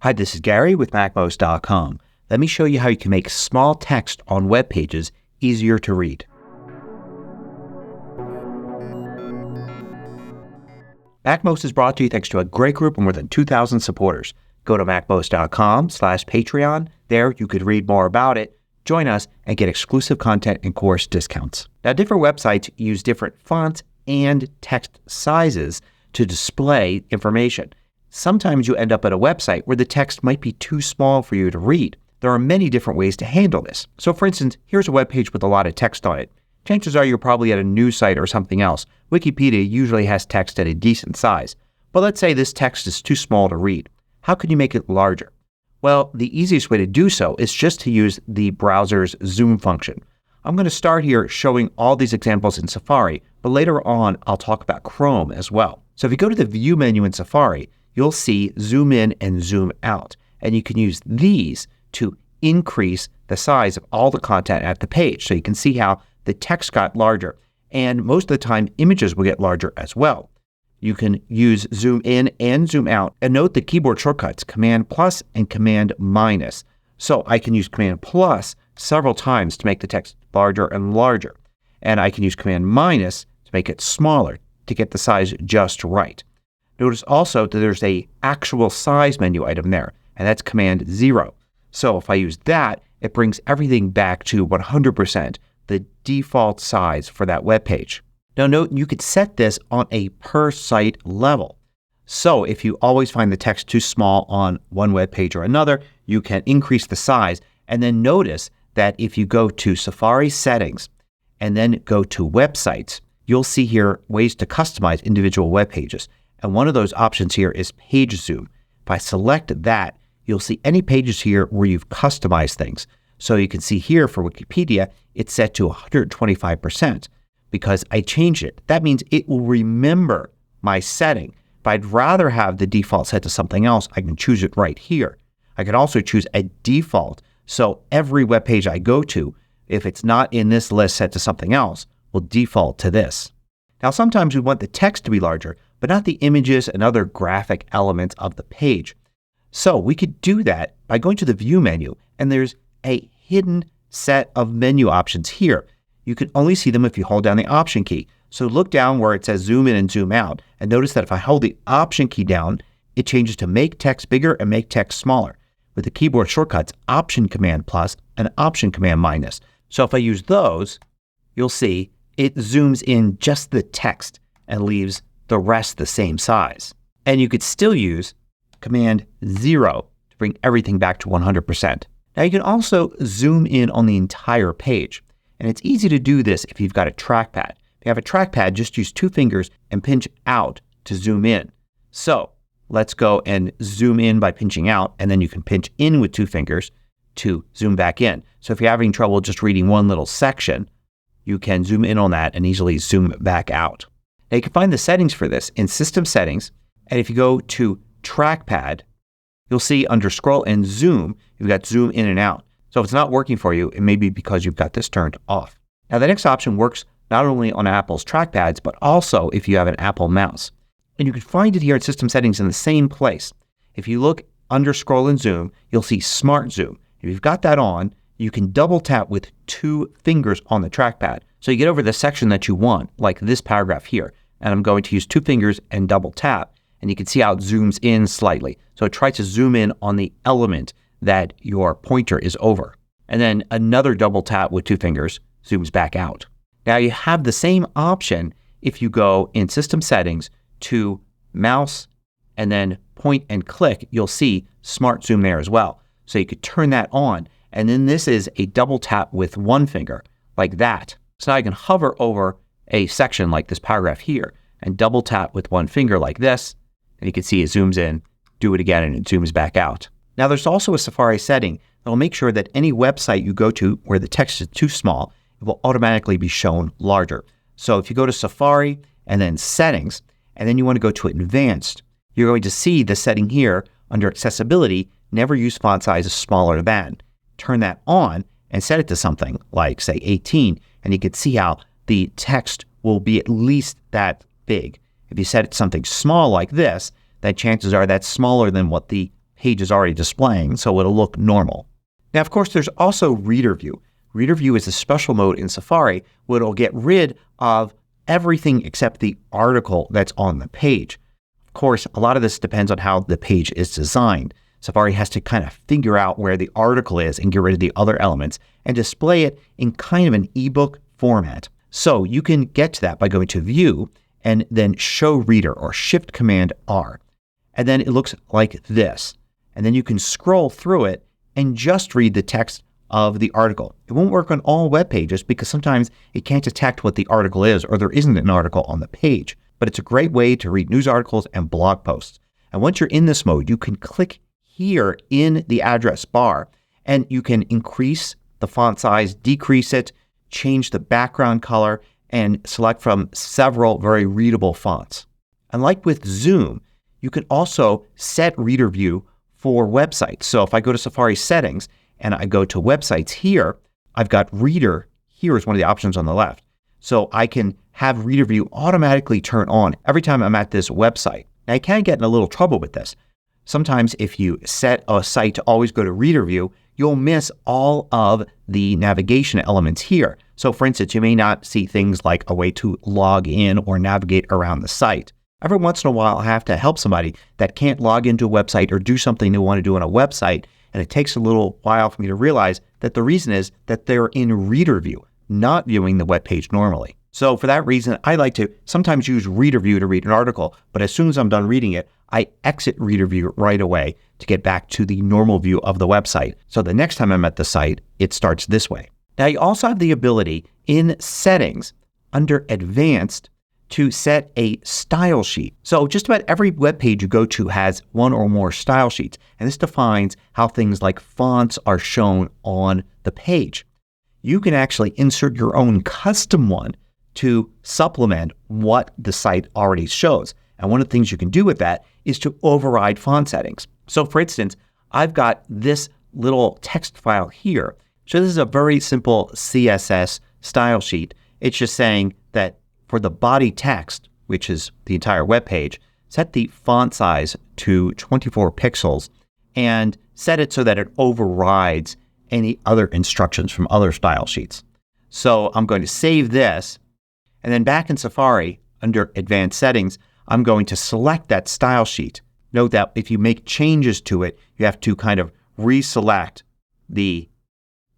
Hi, this is Gary with MACMOST.com. Let me show you how you can make small text on web pages easier to read. MACMOST is brought to you thanks to a great group of more than 2,000 supporters. Go to MACMOST.com/Patreon. There you could read more about it, join us, and get exclusive content and course discounts. Now, different websites use different fonts and text sizes to display information. Sometimes you end up at a website where the text might be too small for you to read. There are many different ways to handle this. So for instance, here's a web page with a lot of text on it. Chances are you're probably at a news site or something else. Wikipedia usually has text at a decent size. But let's say this text is too small to read. How can you make it larger? Well, the easiest way to do so is just to use the browser's zoom function. I'm going to start here showing all these examples in Safari, but later on I'll talk about Chrome as well. So if you go to the View menu in Safari, you'll see Zoom In and Zoom Out. And you can use these to increase the size of all the content at the page. So you can see how the text got larger. And most of the time images will get larger as well. You can use Zoom In and Zoom Out. And note the keyboard shortcuts, Command plus and Command minus. So I can use Command plus several times to make the text larger and larger. And I can use Command minus to make it smaller to get the size just right. Notice also that there's a actual size menu item there, and that's Command 0. So if I use that, it brings everything back to 100%, the default size for that web page. Now note you could set this on a per site level. So if you always find the text too small on one web page or another, you can increase the size. And then notice that if you go to Safari settings and then go to websites, you'll see here ways to customize individual web pages. And one of those options here is page zoom. If I select that, you'll see any pages here where you've customized things. So you can see here for Wikipedia, it's set to 125% because I changed it. That means it will remember my setting. If I'd rather have the default set to something else, I can choose it right here. I can also choose a default. So every web page I go to, if it's not in this list set to something else, will default to this. Now sometimes we want the text to be larger, but not the images and other graphic elements of the page. So we could do that by going to the View menu, and there's a hidden set of menu options here. You can only see them if you hold down the Option key. So look down where it says Zoom In and Zoom Out, and notice that if I hold the Option key down, it changes to Make Text Bigger and Make Text Smaller. With the keyboard shortcuts, Option Command plus and Option Command minus. So if I use those, you'll see it zooms in just the text and leaves the rest the same size. And you could still use Command 0 to bring everything back to 100%. Now you can also zoom in on the entire page. And it's easy to do this if you've got a trackpad. If you have a trackpad, just use 2 fingers and pinch out to zoom in. So let's go and zoom in by pinching out, and then you can pinch in with 2 fingers to zoom back in. So if you're having trouble just reading one little section, you can zoom in on that and easily zoom back out. Now you can find the settings for this in System Settings, and if you go to Trackpad, you'll see under Scroll and Zoom, you've got Zoom In and Out. So if it's not working for you, it may be because you've got this turned off. Now the next option works not only on Apple's trackpads, but also if you have an Apple mouse. And you can find it here in System Settings in the same place. If you look under Scroll and Zoom, you'll see Smart Zoom. If you've got that on, you can double tap with 2 fingers on the trackpad. So you get over the section that you want, like this paragraph here. And I'm going to use 2 fingers and double tap. And you can see how it zooms in slightly. So it tries to zoom in on the element that your pointer is over. And then another double tap with 2 fingers zooms back out. Now you have the same option if you go in System Settings to Mouse and then point and click. You'll see Smart Zoom there as well. So you could turn that on. And then this is a double tap with 1 finger like that. So now I can hover over a section like this paragraph here and double tap with 1 finger like this. And you can see it zooms in, do it again, and it zooms back out. Now there's also a Safari setting that will make sure that any website you go to where the text is too small, it will automatically be shown larger. So if you go to Safari and then Settings, and then you want to go to Advanced, you're going to see the setting here under Accessibility, Never Use Font Sizes Smaller Than. Turn that on and set it to something like, say, 18, and you can see how the text will be at least that big. If you set it to something small like this, then chances are that's smaller than what the page is already displaying, so it'll look normal. Now, of course, there's also Reader View. Reader View is a special mode in Safari where it'll get rid of everything except the article that's on the page. Of course, a lot of this depends on how the page is designed. Safari has to kind of figure out where the article is and get rid of the other elements and display it in kind of an ebook format. So you can get to that by going to View and then Show Reader or Shift-Command-R. And then it looks like this. And then you can scroll through it and just read the text of the article. It won't work on all web pages because sometimes it can't detect what the article is or there isn't an article on the page. But it's a great way to read news articles and blog posts. And once you're in this mode, you can click here in the address bar and you can increase the font size, decrease it, change the background color, and select from several very readable fonts. And like with Zoom, you can also set Reader View for websites. So if I go to Safari Settings and I go to Websites here, I've got Reader here is one of the options on the left. So I can have Reader View automatically turn on every time I'm at this website. Now you can get in a little trouble with this. Sometimes if you set a site to always go to Reader View, you'll miss all of the navigation elements here. So for instance, you may not see things like a way to log in or navigate around the site. Every once in a while I have to help somebody that can't log into a website or do something they want to do on a website, and it takes a little while for me to realize that the reason is that they're in Reader View, not viewing the web page normally. So for that reason, I like to sometimes use Reader View to read an article, but as soon as I'm done reading it, I exit Reader View right away to get back to the normal view of the website. So the next time I'm at the site, it starts this way. Now you also have the ability in Settings under Advanced to set a style sheet. So just about every web page you go to has one or more style sheets, and this defines how things like fonts are shown on the page. You can actually insert your own custom one to supplement what the site already shows. And one of the things you can do with that is to override font settings. So for instance, I've got this little text file here. So this is a very simple CSS style sheet. It's just saying that for the body text, which is the entire web page, set the font size to 24 pixels and set it so that it overrides any other instructions from other style sheets. So I'm going to save this, and then back in Safari under Advanced Settings, I'm going to select that style sheet. Note that if you make changes to it, you have to kind of reselect the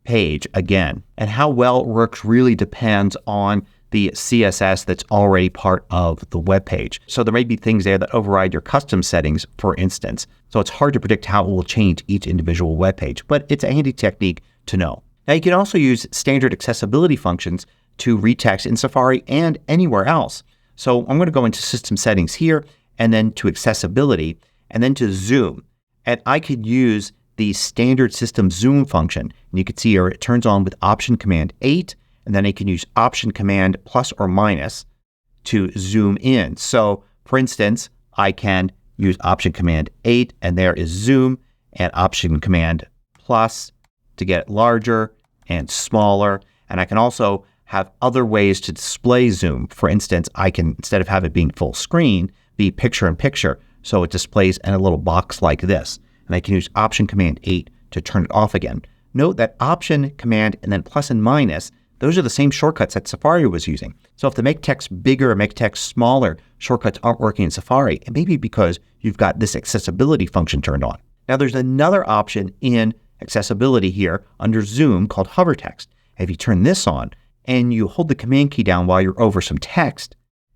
page again. And how well it works really depends on the CSS that's already part of the web page. So there may be things there that override your custom settings, for instance. So it's hard to predict how it will change each individual web page, but it's a handy technique to know. Now you can also use standard accessibility functions to read text in Safari and anywhere else. So I'm going to go into System Settings here and then to Accessibility and then to Zoom. And I could use the standard system zoom function. And you can see here it turns on with Option Command 8. And then I can use Option Command plus or minus to zoom in. So for instance, I can use Option Command 8 and there is zoom, and Option Command plus to get it larger and smaller. And I can also have other ways to display zoom. For instance, I can, instead of have it being full screen, be picture in picture. So it displays in a little box like this. And I can use Option Command 8 to turn it off again. Note that Option Command and then plus and minus, those are the same shortcuts that Safari was using. So if the make text bigger or make text smaller shortcuts aren't working in Safari, it may be because you've got this accessibility function turned on. Now there's another option in accessibility here under Zoom called hover text. If you turn this on and you hold the Command key down while you're over some text,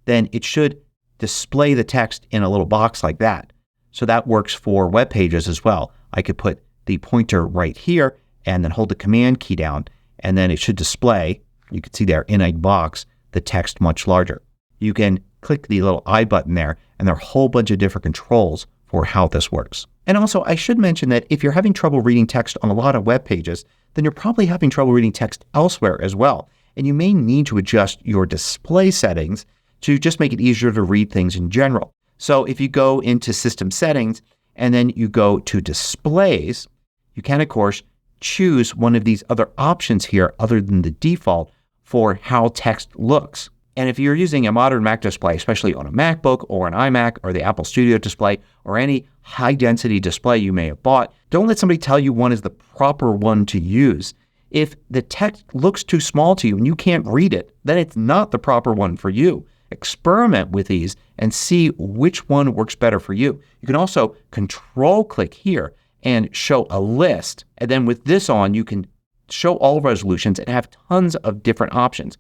then it should display the text in a little box like that. So that works for web pages as well. I could put the pointer right here and then hold the Command key down, and then it should display, you can see there in a box, the text much larger. You can click the little I button there, and there are a whole bunch of different controls for how this works. And also, I should mention that if you're having trouble reading text on a lot of web pages, then you're probably having trouble reading text elsewhere as well. And you may need to adjust your display settings to just make it easier to read things in general. So if you go into System Settings and then you go to Displays, you can, of course, choose one of these other options here other than the default for how text looks. And if you're using a modern Mac display, especially on a MacBook or an iMac or the Apple Studio display or any high density display you may have bought. Don't let somebody tell you one is the proper one to use. If the text looks too small to you and you can't read it, then it's not the proper one for you. Experiment with these and see which one works better for you. You can also control click here and show a list. And then with this on, you can show all resolutions and have tons of different options.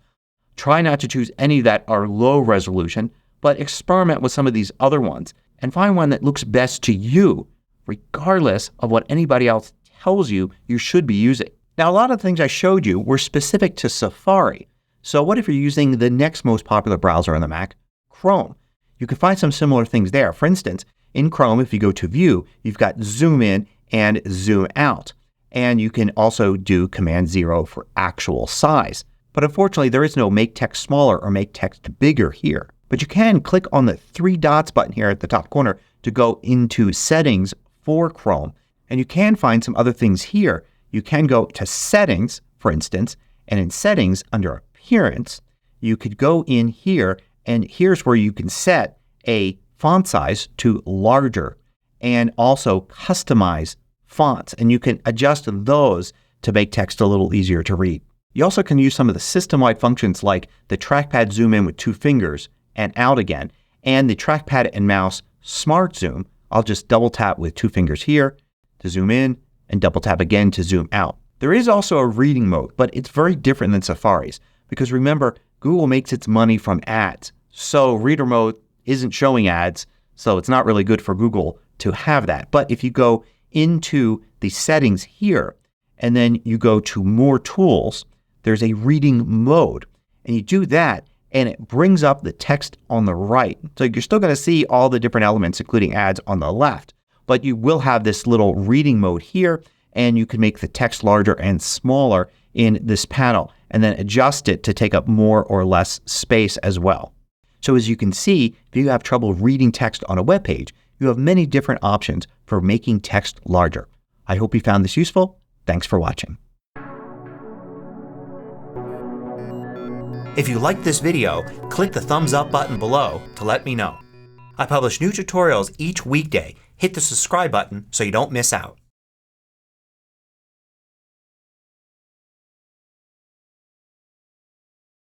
Try not to choose any that are low resolution, but experiment with some of these other ones and find one that looks best to you, regardless of what anybody else tells you you should be using. Now, a lot of the things I showed you were specific to Safari. So what if you're using the next most popular browser on the Mac, Chrome? You can find some similar things there. For instance, in Chrome, if you go to View, you've got Zoom In and Zoom Out. And you can also do Command 0 for actual size. But unfortunately, there is no Make Text Smaller or Make Text Bigger here. But you can click on the three dots button here at the top corner to go into Settings for Chrome. And you can find some other things here. You can go to Settings, for instance, and in Settings under Appearance, you could go in here and here's where you can set a font size to larger and also customize fonts. And you can adjust those to make text a little easier to read. You also can use some of the system-wide functions like the Trackpad Zoom In with 2 fingers and out again, and the Trackpad and Mouse Smart Zoom. I'll just double tap with 2 fingers here to zoom in and double tap again to zoom out. There is also a reading mode, but it's very different than Safari's because remember, Google makes its money from ads. So reader mode isn't showing ads, so it's not really good for Google to have that. But if you go into the settings here and then you go to More Tools, there's a reading mode. And you do that and it brings up the text on the right. So you're still going to see all the different elements including ads on the left. But you will have this little reading mode here and you can make the text larger and smaller in this panel and then adjust it to take up more or less space as well. So as you can see, if you have trouble reading text on a web page, you have many different options for making text larger. I hope you found this useful. Thanks for watching. If you liked this video, click the thumbs up button below to let me know. I publish new tutorials each weekday. Hit the subscribe button so you don't miss out.